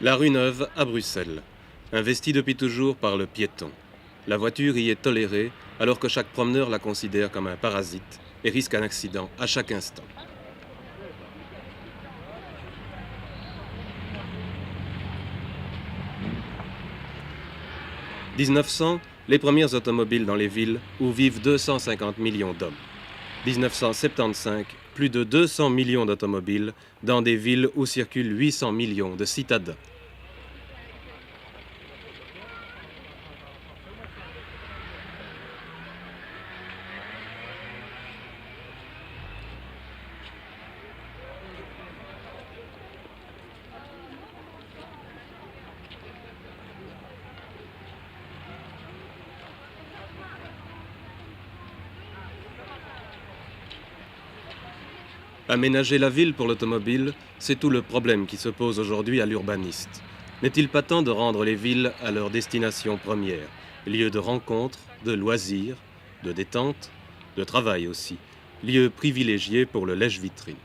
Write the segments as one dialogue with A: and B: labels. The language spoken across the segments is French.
A: La rue Neuve à Bruxelles, investie depuis toujours par le piéton. La voiture y est tolérée alors que chaque promeneur la considère comme un parasite et risque un accident à chaque instant. « 1900, les premières automobiles dans les villes où vivent 250 millions d'hommes. 1975, plus de 200 millions d'automobiles dans des villes où circulent 800 millions de citadins. Aménager la ville pour l'automobile, c'est tout le problème qui se pose aujourd'hui à l'urbaniste. N'est-il pas temps de rendre les villes à leur destination première, lieu de rencontres, de loisirs, de détente, de travail aussi, lieu privilégié pour le lèche-vitrine.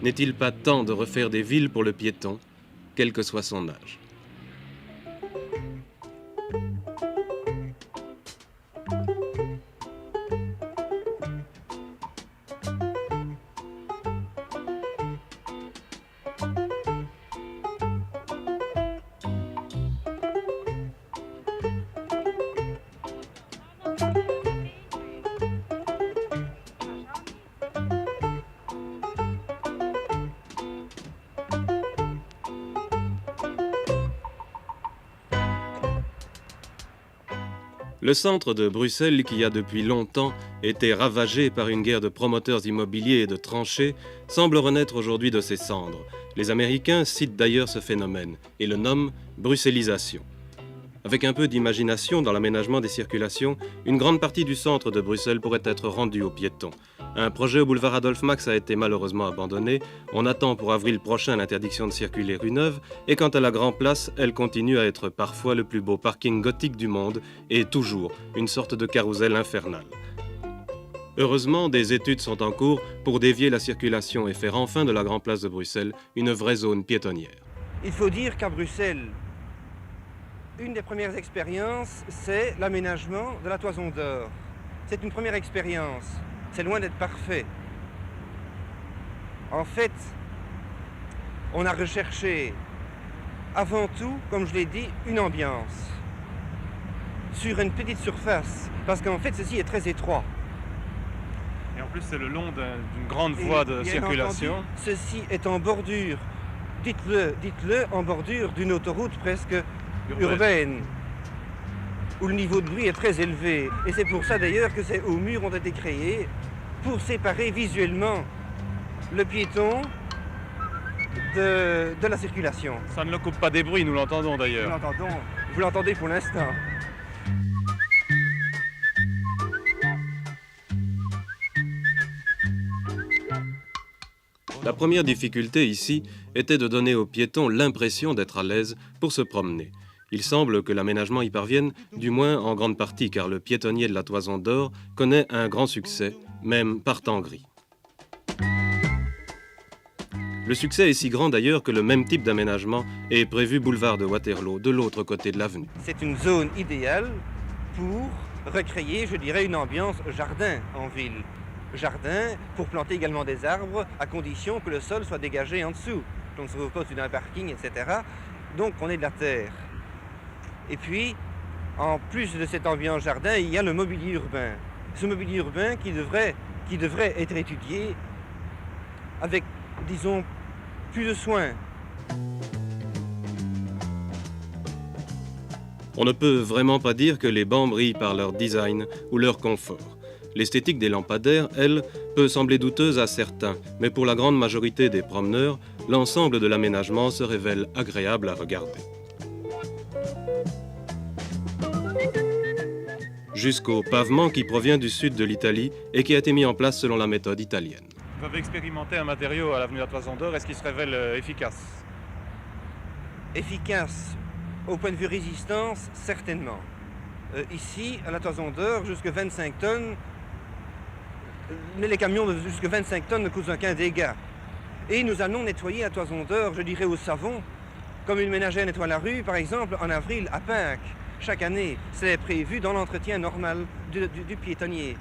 A: N'est-il pas temps de refaire des villes pour le piéton, quel que soit son âge ? Le centre de Bruxelles, qui a depuis longtemps été ravagé par une guerre de promoteurs immobiliers et de tranchées, semble renaître aujourd'hui de ses cendres. Les Américains citent d'ailleurs ce phénomène et le nomment bruxellisation. Avec un peu d'imagination dans l'aménagement des circulations, une grande partie du centre de Bruxelles pourrait être rendue aux piétons. Un projet au boulevard Adolphe Max a été malheureusement abandonné. On attend pour avril prochain l'interdiction de circuler rue Neuve. Et quant à la Grand Place, elle continue à être parfois le plus beau parking gothique du monde et toujours une sorte de carrousel infernal. Heureusement, des études sont en cours pour dévier la circulation et faire enfin de la Grand Place de Bruxelles une vraie zone piétonnière.
B: Il faut dire qu'à Bruxelles, une des premières expériences, c'est l'aménagement de la Toison d'Or. C'est une première expérience. C'est loin d'être parfait. En fait, on a recherché avant tout, comme je l'ai dit, une ambiance sur une petite surface, parce qu'en fait, ceci est très étroit.
C: Et en plus, c'est le long d'une grande voie de circulation.
B: Entendu, ceci est en bordure, dites-le, en bordure d'une autoroute presque urbaine, où le niveau de bruit est très élevé. Et c'est pour ça d'ailleurs que ces hauts murs ont été créés pour séparer visuellement le piéton de la circulation.
C: Ça ne le coupe pas des bruits, nous l'entendons d'ailleurs.
B: Vous l'entendez pour l'instant.
A: La première difficulté ici était de donner aux piétons l'impression d'être à l'aise pour se promener. Il semble que l'aménagement y parvienne, du moins en grande partie, car le piétonnier de la Toison d'Or connaît un grand succès, même par temps gris. Le succès est si grand d'ailleurs que le même type d'aménagement est prévu boulevard de Waterloo, de l'autre côté de l'avenue.
B: C'est une zone idéale pour recréer, je dirais, une ambiance jardin en ville. Jardin pour planter également des arbres, à condition que le sol soit dégagé en dessous. On ne se retrouve pas au-dessus d'un parking, etc. Donc on est de la terre. Et puis, en plus de cette ambiance jardin, il y a le mobilier urbain. Ce mobilier urbain qui devrait être étudié avec, disons, plus de soin.
A: On ne peut vraiment pas dire que les bancs brillent par leur design ou leur confort. L'esthétique des lampadaires, elle, peut sembler douteuse à certains, mais pour la grande majorité des promeneurs, l'ensemble de l'aménagement se révèle agréable à regarder. Jusqu'au pavement qui provient du sud de l'Italie et qui a été mis en place selon la méthode italienne.
C: Vous avez expérimenté un matériau à l'avenue de la Toison d'Or, est-ce qu'il se révèle efficace?
B: Efficace, au point de vue résistance, certainement. Ici, à la Toison d'Or, jusqu'à 25 tonnes, mais les camions de jusqu'à 25 tonnes ne causent aucun dégât. Et nous allons nettoyer la Toison d'Or, je dirais au savon, comme une ménagère nettoie la rue, par exemple, en avril, à Pâques. Chaque année, c'est prévu dans l'entretien normal du piétonnier.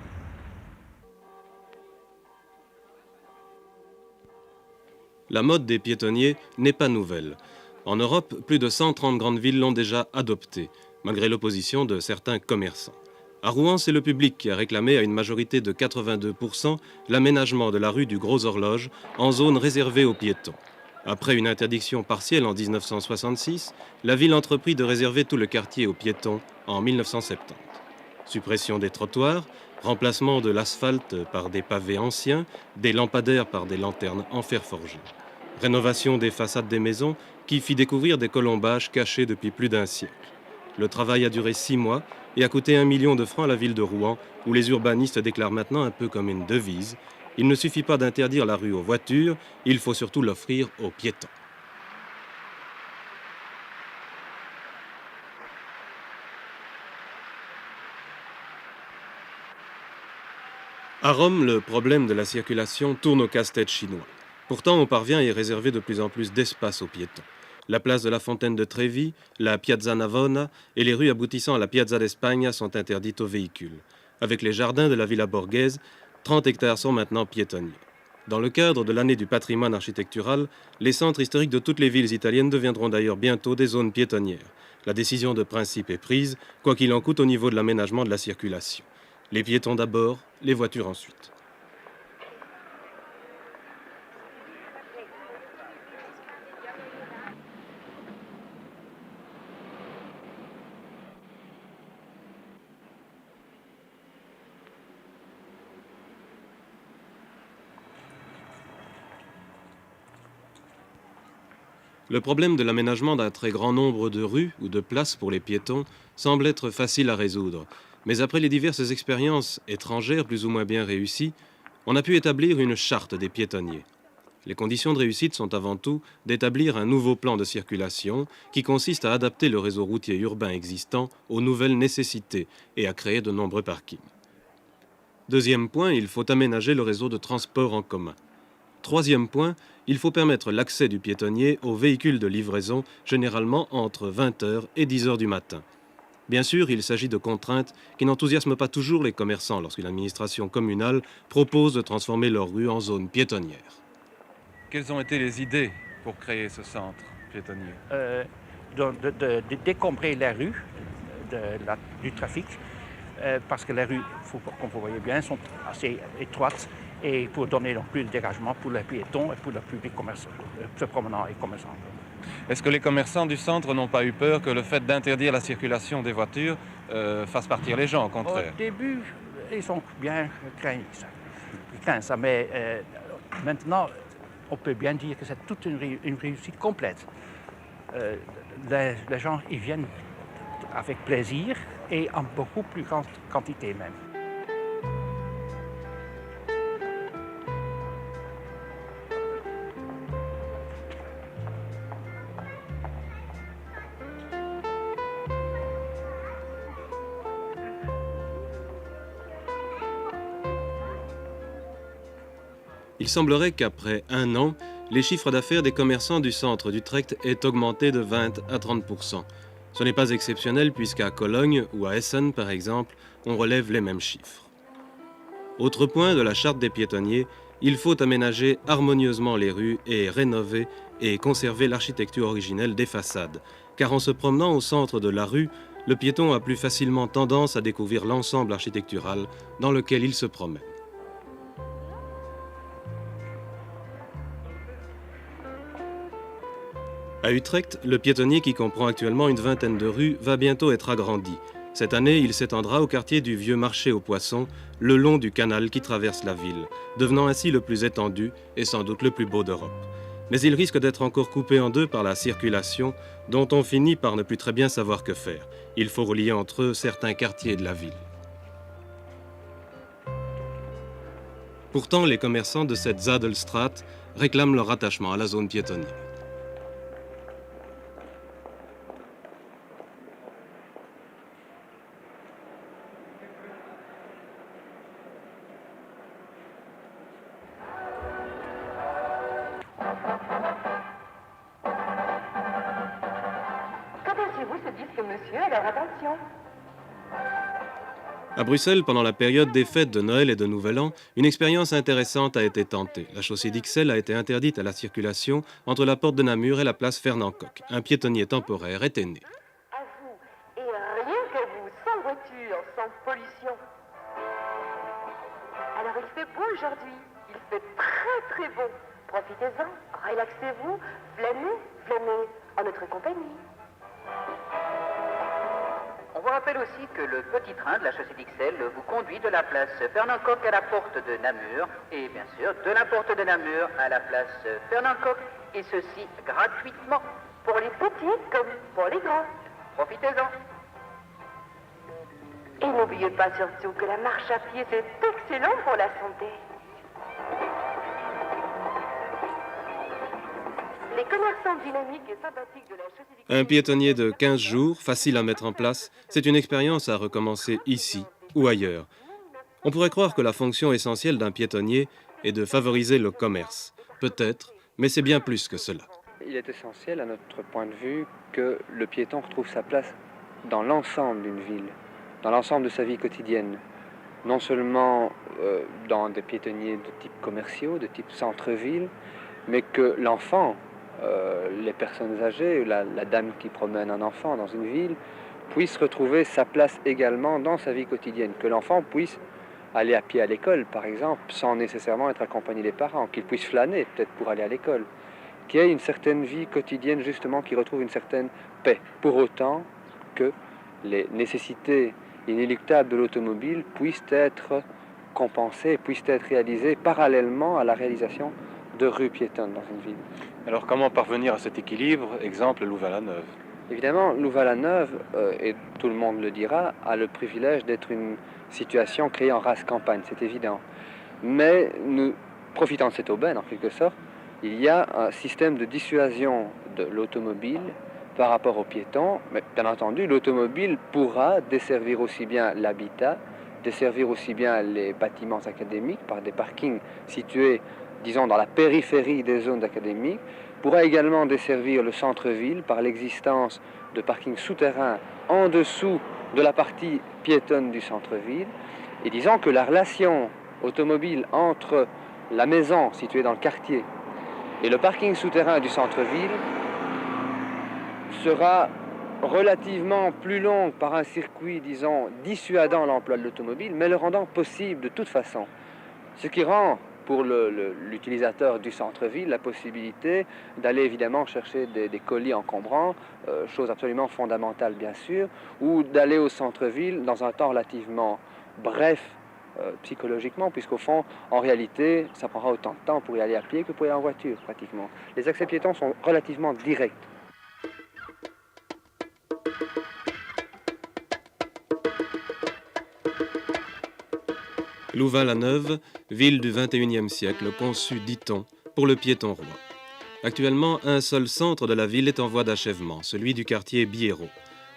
A: La mode des piétonniers n'est pas nouvelle. En Europe, plus de 130 grandes villes l'ont déjà adoptée, malgré l'opposition de certains commerçants. À Rouen, c'est le public qui a réclamé à une majorité de 82% l'aménagement de la rue du Gros Horloge en zone réservée aux piétons. Après une interdiction partielle en 1966, la ville entreprit de réserver tout le quartier aux piétons en 1970. Suppression des trottoirs, remplacement de l'asphalte par des pavés anciens, des lampadaires par des lanternes en fer forgé. Rénovation des façades des maisons qui fit découvrir des colombages cachés depuis plus d'un siècle. Le travail a duré 6 mois et a coûté 1 million de francs à la ville de Rouen, où les urbanistes déclarent maintenant un peu comme une devise: il ne suffit pas d'interdire la rue aux voitures, il faut surtout l'offrir aux piétons. À Rome, le problème de la circulation tourne au casse-tête chinois. Pourtant, on parvient à y réserver de plus en plus d'espace aux piétons. La place de la Fontaine de Trévi, la Piazza Navona et les rues aboutissant à la Piazza d'Espagna sont interdites aux véhicules. Avec les jardins de la Villa Borghese, 30 hectares sont maintenant piétonniers. Dans le cadre de l'année du patrimoine architectural, les centres historiques de toutes les villes italiennes deviendront d'ailleurs bientôt des zones piétonnières. La décision de principe est prise, quoi qu'il en coûte au niveau de l'aménagement de la circulation. Les piétons d'abord, les voitures ensuite. Le problème de l'aménagement d'un très grand nombre de rues ou de places pour les piétons semble être facile à résoudre. Mais après les diverses expériences étrangères plus ou moins bien réussies, on a pu établir une charte des piétonniers. Les conditions de réussite sont avant tout d'établir un nouveau plan de circulation qui consiste à adapter le réseau routier urbain existant aux nouvelles nécessités et à créer de nombreux parkings. Deuxième point, il faut aménager le réseau de transport en commun. Troisième point, il faut permettre l'accès du piétonnier aux véhicules de livraison, généralement entre 20h et 10h du matin. Bien sûr, il s'agit de contraintes qui n'enthousiasment pas toujours les commerçants lorsqu'une administration communale propose de transformer leur rue en zone piétonnière.
C: Quelles ont été les idées pour créer ce centre piétonnier?
D: De décombrer la rue du trafic, parce que les rues, comme vous voyez bien, sont assez étroites, et pour donner donc plus de dégagement pour les piétons et pour le public se promenant et commerçant.
C: Est-ce que les commerçants du centre n'ont pas eu peur que le fait d'interdire la circulation des voitures fasse partir les gens, au contraire?
D: Au début, ils ont bien craint ça, mais maintenant, on peut bien dire que c'est toute une réussite complète. Les gens ils viennent avec plaisir et en beaucoup plus grande quantité même.
A: Il semblerait qu'après 1 an, les chiffres d'affaires des commerçants du centre d'Utrecht aient augmenté de 20 à 30%. Ce n'est pas exceptionnel puisqu'à Cologne ou à Essen, par exemple, on relève les mêmes chiffres. Autre point de la charte des piétonniers, il faut aménager harmonieusement les rues et rénover et conserver l'architecture originelle des façades. Car en se promenant au centre de la rue, le piéton a plus facilement tendance à découvrir l'ensemble architectural dans lequel il se promène. À Utrecht, le piétonnier qui comprend actuellement une vingtaine de rues va bientôt être agrandi. Cette année, il s'étendra au quartier du Vieux Marché aux Poissons, le long du canal qui traverse la ville, devenant ainsi le plus étendu et sans doute le plus beau d'Europe. Mais il risque d'être encore coupé en deux par la circulation, dont on finit par ne plus très bien savoir que faire. Il faut relier entre eux certains quartiers de la ville. Pourtant, les commerçants de cette Zadelstraat réclament leur attachement à la zone piétonnière.
E: Qu'attachez-vous ce disque, monsieur, à leur attention?
A: À Bruxelles, pendant la période des fêtes de Noël et de Nouvel An, une expérience intéressante a été tentée. La chaussée d'Ixelles a été interdite à la circulation entre la porte de Namur et la place Fernand-Coq. Un piétonnier temporaire était né.
E: À vous, et rien qu'à vous, sans voiture, sans pollution. Alors il fait beau aujourd'hui, il fait très beau. Profitez-en, relaxez-vous, flânez en notre compagnie.
F: On vous rappelle aussi que le petit train de la chaussée d'Ixelles vous conduit de la place Fernand-Coq à la porte de Namur et bien sûr de la porte de Namur à la place Fernand-Coq et ceci gratuitement
E: Pour les petits comme pour les grands.
F: Profitez-en.
E: Et n'oubliez pas surtout que la marche à pied, c'est excellent pour la santé. Les commerçants dynamiques et sympathiques de la chaussée d'Ixelles...
A: Un piétonnier de 15 jours, facile à mettre en place, c'est une expérience à recommencer ici ou ailleurs. On pourrait croire que la fonction essentielle d'un piétonnier est de favoriser le commerce. Peut-être, mais c'est bien plus que cela.
G: Il est essentiel, à notre point de vue, que le piéton retrouve sa place dans l'ensemble d'une ville, dans l'ensemble de sa vie quotidienne. Non seulement dans des piétonniers de type commerciaux, de type centre-ville, mais que l'enfant, les personnes âgées, la dame qui promène un enfant dans une ville, puisse retrouver sa place également dans sa vie quotidienne. Que l'enfant puisse aller à pied à l'école, par exemple, sans nécessairement être accompagné des parents, qu'il puisse flâner peut-être pour aller à l'école, qu'il y ait une certaine vie quotidienne justement qui retrouve une certaine paix, pour autant que les nécessités inéluctables de l'automobile puissent être compensées, puissent être réalisées parallèlement à la réalisation de rues piétonnes dans une ville.
C: Alors comment parvenir à cet équilibre? Exemple, Louvain-la-Neuve.
G: Évidemment, Louvain-la-Neuve, et tout le monde le dira, a le privilège d'être une situation créée en race campagne, c'est évident. Mais nous, profitant de cette aubaine en quelque sorte, il y a un système de dissuasion de l'automobile par rapport aux piétons. Mais bien entendu, l'automobile pourra desservir aussi bien l'habitat, desservir aussi bien les bâtiments académiques par des parkings situés, disons, dans la périphérie des zones académiques, pourra également desservir le centre-ville par l'existence de parkings souterrains en dessous de la partie piétonne du centre-ville. Et disons que la relation automobile entre la maison située dans le quartier et le parking souterrain du centre-ville sera relativement plus longue par un circuit, disons, dissuadant l'emploi de l'automobile, mais le rendant possible de toute façon. Ce qui rend pour l'utilisateur du centre-ville la possibilité d'aller évidemment chercher des colis encombrants, chose absolument fondamentale bien sûr, ou d'aller au centre-ville dans un temps relativement bref psychologiquement, puisqu'au fond, en réalité, ça prendra autant de temps pour y aller à pied que pour y aller en voiture pratiquement. Les accès piétons sont relativement directs.
A: Louvain-la-Neuve, ville du XXIe siècle, conçue, dit-on, pour le piéton roi. Actuellement, un seul centre de la ville est en voie d'achèvement, celui du quartier Biéraud.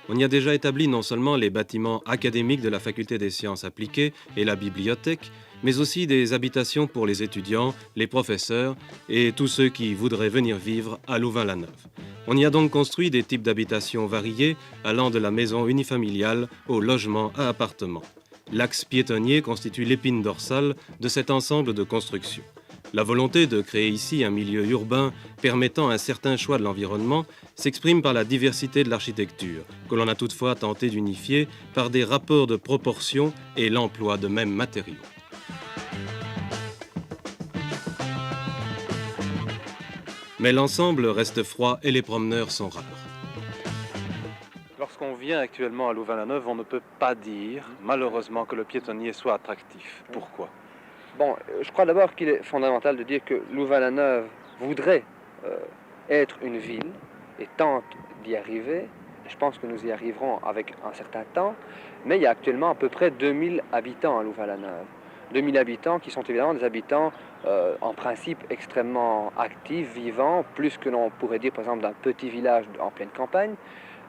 A: On y a déjà établi non seulement les bâtiments académiques de la faculté des sciences appliquées et la bibliothèque, mais aussi des habitations pour les étudiants, les professeurs et tous ceux qui voudraient venir vivre à Louvain-la-Neuve. On y a donc construit des types d'habitations variés, allant de la maison unifamiliale au logement à appartements. L'axe piétonnier constitue l'épine dorsale de cet ensemble de constructions. La volonté de créer ici un milieu urbain permettant un certain choix de l'environnement s'exprime par la diversité de l'architecture, que l'on a toutefois tenté d'unifier par des rapports de proportion et l'emploi de mêmes matériaux. Mais l'ensemble reste froid et les promeneurs sont rares.
C: lorsqu'on vient actuellement à Louvain-la-Neuve, on ne peut pas dire, malheureusement, que le piétonnier soit attractif. Pourquoi?
G: Bon, je crois d'abord qu'il est fondamental de dire que Louvain-la-Neuve voudrait être une ville et tente d'y arriver. Je pense que nous y arriverons avec un certain temps, mais il y a actuellement à peu près 2000 habitants à Louvain-la-Neuve. 2000 habitants qui sont évidemment des habitants en principe extrêmement actifs, vivants, plus que l'on pourrait dire par exemple d'un petit village en pleine campagne.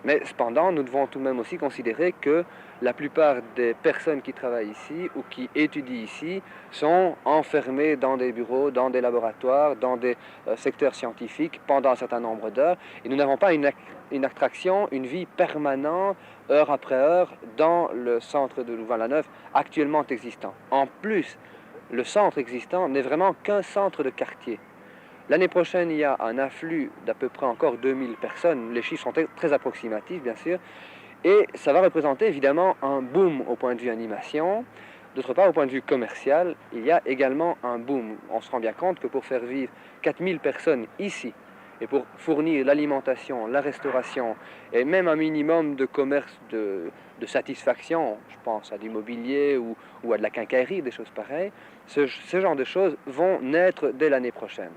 G: Mais cependant, nous devons tout de même aussi considérer que la plupart des personnes qui travaillent ici ou qui étudient ici sont enfermées dans des bureaux, dans des laboratoires, dans des secteurs scientifiques pendant un certain nombre d'heures. Et nous n'avons pas une attraction, une vie permanente, heure après heure, dans le centre de Louvain-la-Neuve actuellement existant. En plus, le centre existant n'est vraiment qu'un centre de quartier. L'année prochaine, il y a un afflux d'à peu près encore 2000 personnes. Les chiffres sont très approximatifs, bien sûr. Et ça va représenter évidemment un boom au point de vue animation. D'autre part, au point de vue commercial, il y a également un boom. On se rend bien compte que pour faire vivre 4000 personnes ici, et pour fournir l'alimentation, la restauration, et même un minimum de commerce de satisfaction, je pense à l'immobilier ou à de la quincaillerie, des choses pareilles, ce genre de choses vont naître dès l'année prochaine.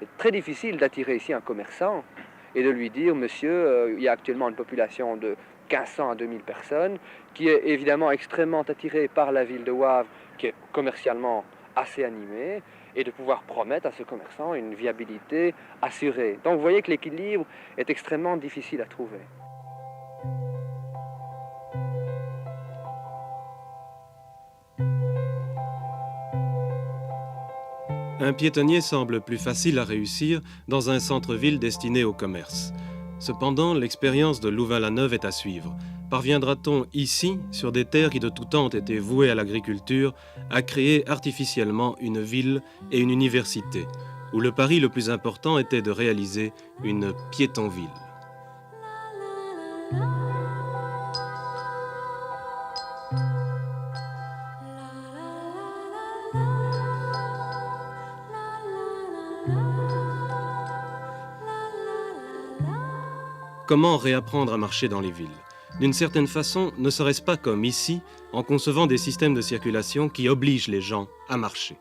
G: C'est très difficile d'attirer ici un commerçant et de lui dire, monsieur, il y a actuellement une population de 1500 à 2000 personnes qui est évidemment extrêmement attirée par la ville de Wavre, qui est commercialement assez animée, et de pouvoir promettre à ce commerçant une viabilité assurée. Donc vous voyez que l'équilibre est extrêmement difficile à trouver.
A: Un piétonnier semble plus facile à réussir dans un centre-ville destiné au commerce. Cependant, l'expérience de Louvain-la-Neuve est à suivre. Parviendra-t-on ici, sur des terres qui de tout temps étaient vouées à l'agriculture, à créer artificiellement une ville et une université, où le pari le plus important était de réaliser une piétonville? Comment réapprendre à marcher dans les villes? D'une certaine façon, ne serait-ce pas comme ici, en concevant des systèmes de circulation qui obligent les gens à marcher?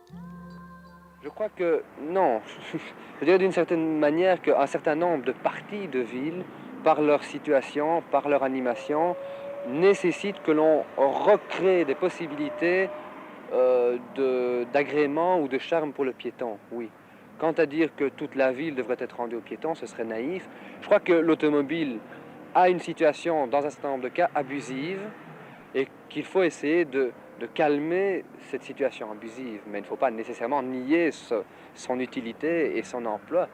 G: Je crois que non. Je dirais d'une certaine manière qu'un certain nombre de parties de ville, par leur situation, par leur animation, nécessitent que l'on recrée des possibilités d'agrément ou de charme pour le piéton, oui. Quant à dire que toute la ville devrait être rendue aux piétons, ce serait naïf. Je crois que l'automobile a une situation, dans un certain nombre de cas, abusive, et qu'il faut essayer de calmer cette situation abusive. Mais il ne faut pas nécessairement nier son utilité et son emploi.